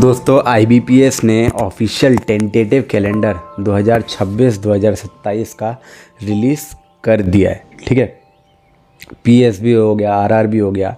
दोस्तों आईबीपीएस ने official tentative calendar 2026-2027 का रिलीज़ कर दिया है। ठीक है, पीएसबी हो गया, आरआरबी हो गया,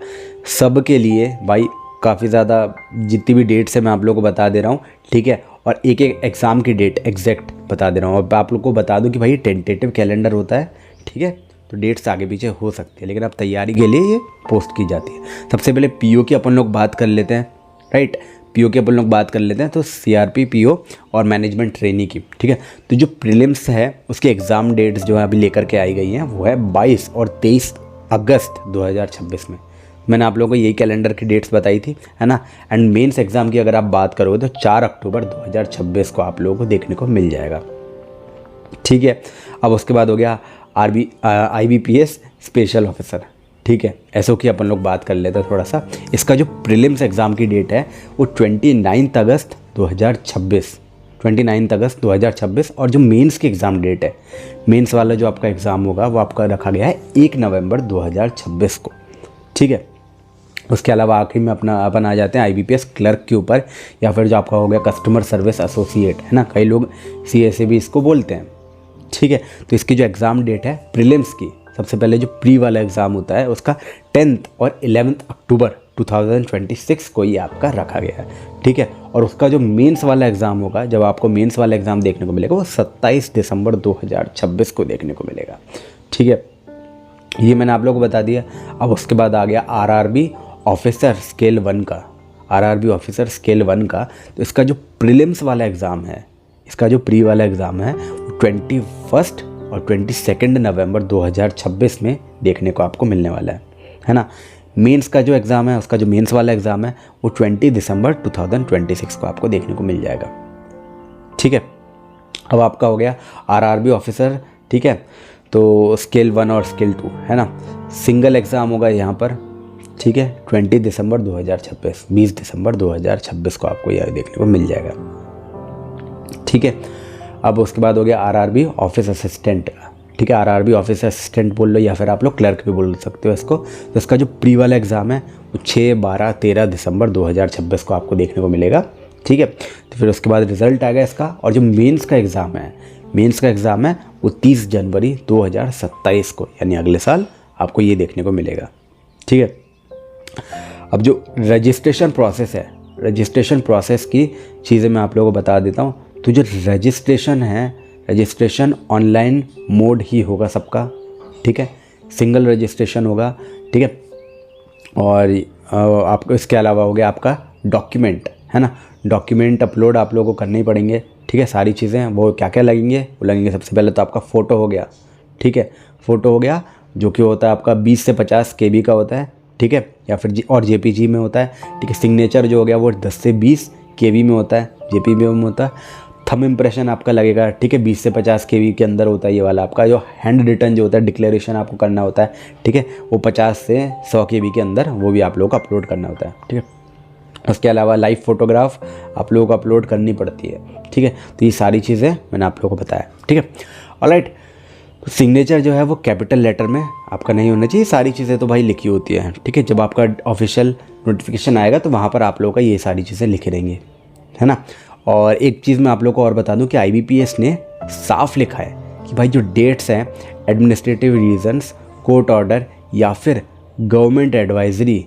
सब के लिए भाई काफ़ी ज़्यादा जितनी भी डेट्स है मैं आप लोगों को बता दे रहा हूँ। ठीक है, और एक एक एग्ज़ाम की डेट एग्जैक्ट बता दे रहा हूँ। अब आप लोग को बता दूँ कि भाई टेंटेटिव कैलेंडर होता है। ठीक है, तो डेट्स आगे पीछे हो सकती है, लेकिन अब तैयारी के लिए ये पोस्ट की जाती है। सबसे पहले पीओ की अपन लोग बात कर लेते हैं। राइट, पीओ की अपन लोग बात कर लेते हैं। तो सीआरपी, पीओ और मैनेजमेंट ट्रेनी की। ठीक है, तो जो प्रीलिम्स है उसके एग्ज़ाम डेट्स जो है अभी लेकर के आई गई हैं वो है 22 और 23 अगस्त 2026 में। मैंने आप लोगों को यही कैलेंडर की डेट्स बताई थी, है ना। एंड मेंस एग्ज़ाम की अगर आप बात करोगे तो 4 अक्टूबर 2026 को आप लोगों को देखने को मिल जाएगा। ठीक है, अब उसके बाद हो गया आईबीपीएस स्पेशल ऑफिसर। ठीक है, एसओ की अपन लोग बात कर लेते हैं थोड़ा सा। इसका जो प्रीलिम्स एग्ज़ाम की डेट है वो 29 अगस्त 2026, 29 अगस्त 2026। और जो मेंस की एग्ज़ाम डेट है, मेंस वाला जो आपका एग्ज़ाम होगा वो आपका रखा गया है 1 नवंबर 2026 को। ठीक है, उसके अलावा आखिर में अपन आ जाते हैं आईबीपीएस क्लर्क के ऊपर, या फिर जो आपका हो गया कस्टमर सर्विस एसोसिएट, है ना। कई लोग सीएसए भी इसको बोलते हैं। ठीक है, तो इसकी जो एग्ज़ाम डेट है प्रीलिम्स की, सबसे पहले जो प्री वाला एग्ज़ाम होता है उसका 10 और 11 अक्टूबर 2026 को ये आपका रखा गया है। ठीक है, और उसका जो मेंस वाला एग्ज़ाम होगा, जब आपको मेंस वाला एग्ज़ाम देखने को मिलेगा वो 27 दिसंबर 2026 को देखने को मिलेगा। ठीक है, ये मैंने आप लोगों को बता दिया। अब उसके बाद आ गया आरआरबी ऑफिसर स्केल 1 का। आरआरबी ऑफिसर स्केल 1 का, तो इसका जो प्रीलिम्स वाला एग्ज़ाम है, इसका जो प्री वाला एग्ज़ाम है वो 21 और 22 नवंबर 2026 में देखने को आपको मिलने वाला है ना। मेंस का जो एग्ज़ाम है, उसका जो मेंस वाला एग्ज़ाम है वो 20 दिसंबर 2026 को आपको देखने को मिल जाएगा। ठीक है, अब आपका हो गया आरआरबी ऑफिसर। ठीक है, तो स्केल 1 और स्केल 2, है ना। सिंगल एग्ज़ाम होगा यहाँ पर। ठीक है, 20 दिसंबर 2026, 20 दिसंबर 2026 को आपको यह देखने को मिल जाएगा। ठीक है, अब उसके बाद हो गया आरआरबी ऑफिस असिस्टेंट का। ठीक है, आरआरबी ऑफिस असिस्टेंट बोल लो या फिर आप लोग क्लर्क भी बोल सकते हो इसको। तो इसका जो प्री वाला एग्ज़ाम है वो 6, 12, 13 दिसंबर 2026 को आपको देखने को मिलेगा। ठीक है, तो फिर उसके बाद रिजल्ट आ गया इसका। और जो मेंस का एग्ज़ाम है, मेंस का एग्ज़ाम है वो 30 जनवरी 2027 को, यानी अगले साल आपको ये देखने को मिलेगा। ठीक है, अब जो रजिस्ट्रेशन प्रोसेस है, रजिस्ट्रेशन प्रोसेस की चीज़ें मैं आप लोगों को बता देता हूँ। तो जो रजिस्ट्रेशन है, रजिस्ट्रेशन ऑनलाइन मोड ही होगा सबका। ठीक है, सिंगल रजिस्ट्रेशन होगा। ठीक है, और आपको इसके अलावा हो गया आपका डॉक्यूमेंट, है ना। डॉक्यूमेंट अपलोड आप लोगों को करने ही पड़ेंगे। ठीक है, सारी चीज़ें वो क्या क्या लगेंगे, वो लगेंगे सबसे पहले तो आपका फ़ोटो हो गया। ठीक है, फ़ोटो हो गया जो कि होता है आपका 20 से 50 KB का होता है। ठीक है, या फिर और जेपीजी में होता है। ठीक है, सिग्नेचर जो हो गया वो 10 से 20 KB में होता है, जेपीजी में होता है। थंब इम्प्रेशन आपका लगेगा। ठीक है, 20 से 50 KB के अंदर होता है ये वाला आपका। जो हैंड रिटन जो होता है, डिक्लेरेशन आपको करना होता है। ठीक है, वो 50 से 100 KB के अंदर वो भी आप लोगों को अपलोड करना होता है। ठीक है, उसके अलावा लाइव फोटोग्राफ आप लोगों को अपलोड करनी पड़ती है। ठीक है, तो ये सारी चीज़ें मैंने आप लोगों को बताया। ठीक है, ऑलराइट। तो सिग्नेचर जो है वो कैपिटल लेटर में आपका नहीं होना चाहिए। सारी चीज़ें तो भाई लिखी होती है। ठीक है, जब आपका ऑफिशियल नोटिफिकेशन आएगा तो वहाँ पर आप लोगों का ये सारी चीज़ें लिखे रहेंगे, है ना। और एक चीज़ मैं आप लोगों को और बता दूं कि आईबीपीएस ने साफ लिखा है कि भाई जो डेट्स हैं एडमिनिस्ट्रेटिव रीजंस, कोर्ट ऑर्डर या फिर गवर्नमेंट एडवाइजरी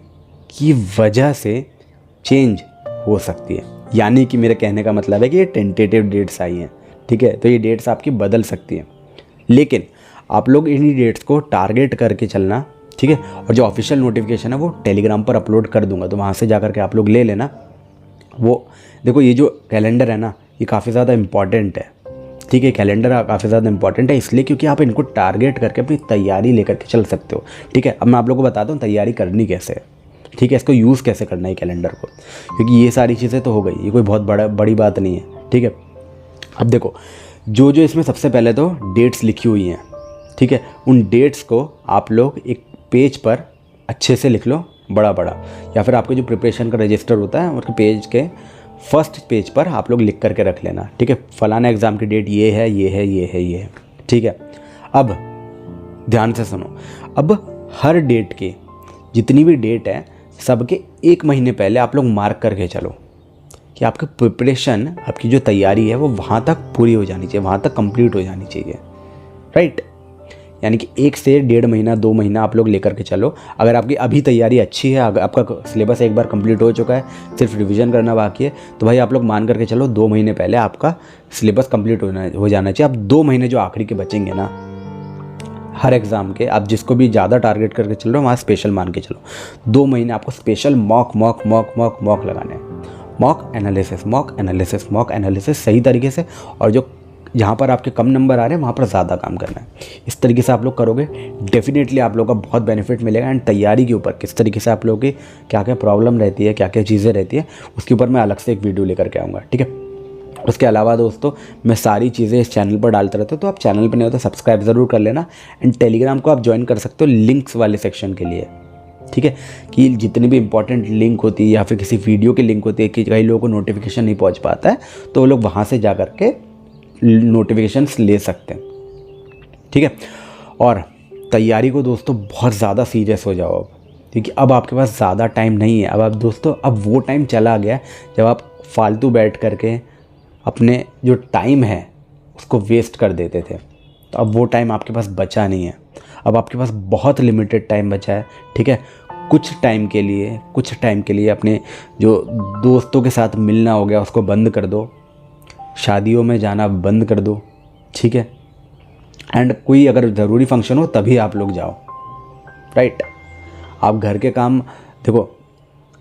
की वजह से चेंज हो सकती है। यानी कि मेरे कहने का मतलब है कि ये टेंटेटिव डेट्स आई हैं। ठीक है, तो ये डेट्स आपकी बदल सकती हैं, लेकिन आप लोग इन्हीं डेट्स को टारगेट करके चलना। ठीक है, और जो ऑफिशियल नोटिफिकेशन है वो टेलीग्राम पर अपलोड कर दूंगा, तो वहाँ से जा कर के आप लोग ले लेना। वो देखो, ये जो कैलेंडर है ना ये काफ़ी ज़्यादा इम्पॉर्टेंट है। ठीक है, कैलेंडर काफ़ी ज़्यादा इंपॉर्टेंट है इसलिए क्योंकि आप इनको टारगेट करके अपनी तैयारी लेकर के चल सकते हो। ठीक है, अब मैं आप लोगों को बताता हूँ तैयारी करनी कैसे है। ठीक है, इसको यूज़ कैसे करना है कैलेंडर को, क्योंकि ये सारी चीज़ें तो हो गई, ये कोई बहुत बड़ी बात नहीं है। ठीक है, अब देखो जो इसमें सबसे पहले तो डेट्स लिखी हुई हैं। ठीक है, उन डेट्स को आप लोग एक पेज पर अच्छे से लिख लो, बड़ा बड़ा, या फिर आपके जो प्रिपरेशन का रजिस्टर होता है उसके पेज के फर्स्ट पेज पर आप लोग लिख करके रख लेना। ठीक है, फलाना एग्ज़ाम की डेट ये है, ये है, ये है, ये है। ठीक है, अब ध्यान से सुनो। अब हर डेट की जितनी भी डेट है सबके 1 महीने पहले आप लोग मार्क करके चलो कि आपकी प्रिपरेशन, आपकी जो तैयारी है वो वहाँ तक पूरी हो जानी चाहिए, वहाँ तक कंप्लीट हो जानी चाहिए, राइट। यानी कि 1 से 1.5 महीना 2 महीना आप लोग लेकर के चलो। अगर आपकी अभी तैयारी अच्छी है, अगर आपका सिलेबस एक बार कंप्लीट हो चुका है, सिर्फ रिवीजन करना बाकी है, तो भाई आप लोग मान करके चलो 2 महीने पहले आपका सिलेबस कंप्लीट हो जाना चाहिए। अब 2 महीने जो आखिरी के बचेंगे ना हर एग्ज़ाम के, आप जिसको भी ज़्यादा टारगेट करके चल रहे हो वहाँ स्पेशल मान के चलो। 2 महीने आपको स्पेशल मॉक लगाने हैं। मॉक एनालिसिस सही तरीके से, और जो जहाँ पर आपके कम नंबर आ रहे हैं वहाँ पर ज़्यादा काम करना है। इस तरीके से आप लोग करोगे, डेफिनेटली आप लोगों का बहुत बेनिफिट मिलेगा। एंड तैयारी के ऊपर किस तरीके से आप लोगों की क्या क्या प्रॉब्लम रहती है, क्या क्या चीज़ें रहती है, उसके ऊपर मैं अलग से एक वीडियो लेकर के आऊँगा, ठीक है। उसके अलावा दोस्तों मैं सारी चीज़ें इस चैनल पर डालता रहता हूँ, तो आप चैनल पर नहीं हो तो सब्सक्राइब ज़रूर कर लेना। एंड टेलीग्राम को आप ज्वाइन कर सकते हो लिंक्स वाले सेक्शन के लिए, ठीक है। कि जितनी भी इंपॉर्टेंट लिंक होती है या फिर किसी वीडियो की लिंक होती है कि कई लोगों को नोटिफिकेशन नहीं पहुंच पाता है, तो वो लोग वहाँ से जा कर के नोटिफिकेशंस ले सकते हैं, ठीक है। और तैयारी को दोस्तों बहुत ज़्यादा सीरियस हो जाओ अब, क्योंकि अब आपके पास ज़्यादा टाइम नहीं है। अब आप दोस्तों, अब वो टाइम चला गया जब आप फालतू बैठ करके अपने जो टाइम है उसको वेस्ट कर देते थे। तो अब वो टाइम आपके पास बचा नहीं है, अब आपके पास बहुत लिमिटेड टाइम बचा है, ठीक है। कुछ टाइम के लिए अपने जो दोस्तों के साथ मिलना हो गया उसको बंद कर दो, शादियों में जाना बंद कर दो, ठीक है। एंड कोई अगर ज़रूरी फंक्शन हो तभी आप लोग जाओ, राइट। आप घर के काम देखो,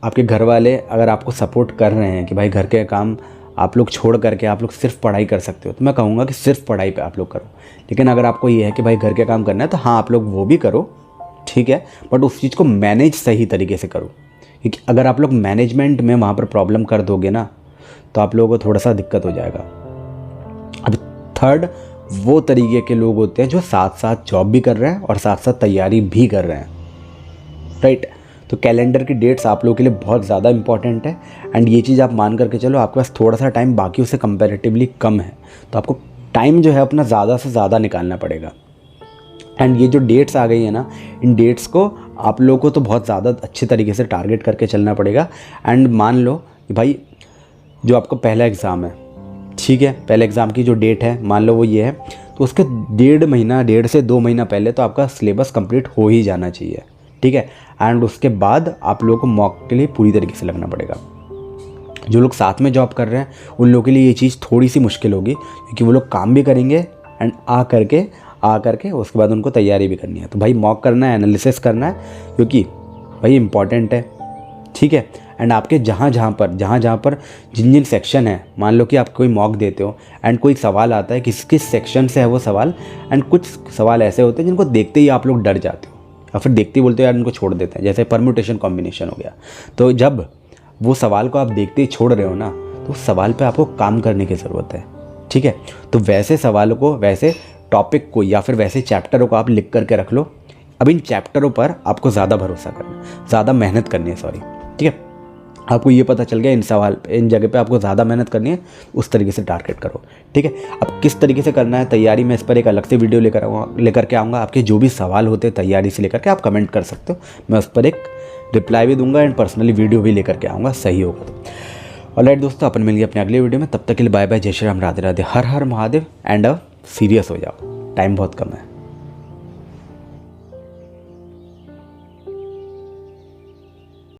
आपके घर वाले अगर आपको सपोर्ट कर रहे हैं कि भाई घर के काम आप लोग छोड़ करके आप लोग सिर्फ पढ़ाई कर सकते हो, तो मैं कहूँगा कि सिर्फ पढ़ाई पे आप लोग करो। लेकिन अगर आपको ये है कि भाई घर के काम करना है, तो हाँ आप लोग वो भी करो, ठीक है, बट उस चीज़ को मैनेज सही तरीके से करो। क्योंकि अगर आप लोग मैनेजमेंट में वहाँ पर प्रॉब्लम कर दोगे ना, तो आप लोगों को थोड़ा सा दिक्कत हो जाएगा। अब थर्ड, वो तरीके के लोग होते हैं जो साथ साथ जॉब भी कर रहे हैं और साथ साथ तैयारी भी कर रहे हैं, राइट। तो कैलेंडर की डेट्स आप लोगों के लिए बहुत ज़्यादा इंपॉर्टेंट है। एंड ये चीज़ आप मान करके चलो, आपके पास थोड़ा सा टाइम बाकी उससे कंपैरेटिवली कम है, तो आपको टाइम जो है अपना ज़्यादा से ज़्यादा निकालना पड़ेगा। एंड ये जो डेट्स आ गई है ना, इन डेट्स को आप लोगों को तो बहुत ज़्यादा अच्छे तरीके से टारगेट करके चलना पड़ेगा। एंड मान लो कि भाई जो आपका पहला एग्ज़ाम है, ठीक है, पहले एग्ज़ाम की जो डेट है मान लो वो ये है, तो उसके 1.5 से 2 महीना पहले तो आपका सिलेबस कंप्लीट हो ही जाना चाहिए, ठीक है। एंड उसके बाद आप लोगों को मॉक के लिए पूरी तरीके से लगना पड़ेगा। जो लोग साथ में जॉब कर रहे हैं उन लोगों के लिए ये चीज़ थोड़ी सी मुश्किल होगी, क्योंकि वो लोग काम भी करेंगे एंड आ करके उसके बाद उनको तैयारी भी करनी है। तो भाई मॉक करना है, एनालिसिस करना है, क्योंकि भाई इंपॉर्टेंट है, ठीक है। एंड आपके जहाँ जहाँ पर जिन सेक्शन है, मान लो कि आप कोई मॉक देते हो एंड कोई सवाल आता है, किस सेक्शन से है वो सवाल, एंड कुछ सवाल ऐसे होते हैं जिनको देखते ही आप लोग डर जाते हो या फिर देखते ही बोलते हो यार इनको छोड़ देते हैं, जैसे परम्यूटेशन कॉम्बिनेशन हो गया। तो जब वो सवाल को आप देखते ही छोड़ रहे हो ना, तो उस सवाल पे आपको काम करने की ज़रूरत है, ठीक है। तो वैसे सवालों को, वैसे टॉपिक को या फिर वैसे चैप्टरों को आप लिख करके रख लो। अब इन चैप्टरों पर आपको ज़्यादा भरोसा करना, ज़्यादा मेहनत करनी है, ठीक है। आपको ये पता चल गया इन जगह पे आपको ज़्यादा मेहनत करनी है, उस तरीके से टारगेट करो, ठीक है। अब किस तरीके से करना है तैयारी, मैं इस पर एक अलग से वीडियो लेकर के आऊँगा। आपके जो भी सवाल होते हैं तैयारी से लेकर के आप कमेंट कर सकते हो, मैं उस पर एक रिप्लाई भी दूंगा एंड पर्सनली वीडियो भी लेकर के आऊँगा, सही होगा तो। ऑलराइट दोस्तों, अपन मिलेंगे अपने अगले वीडियो में, तब तक के लिए बाय बाय, जय श्री राम, राधे राधे, हर हर महादेव। एंड अब सीरियस हो जाओ, टाइम बहुत कम है।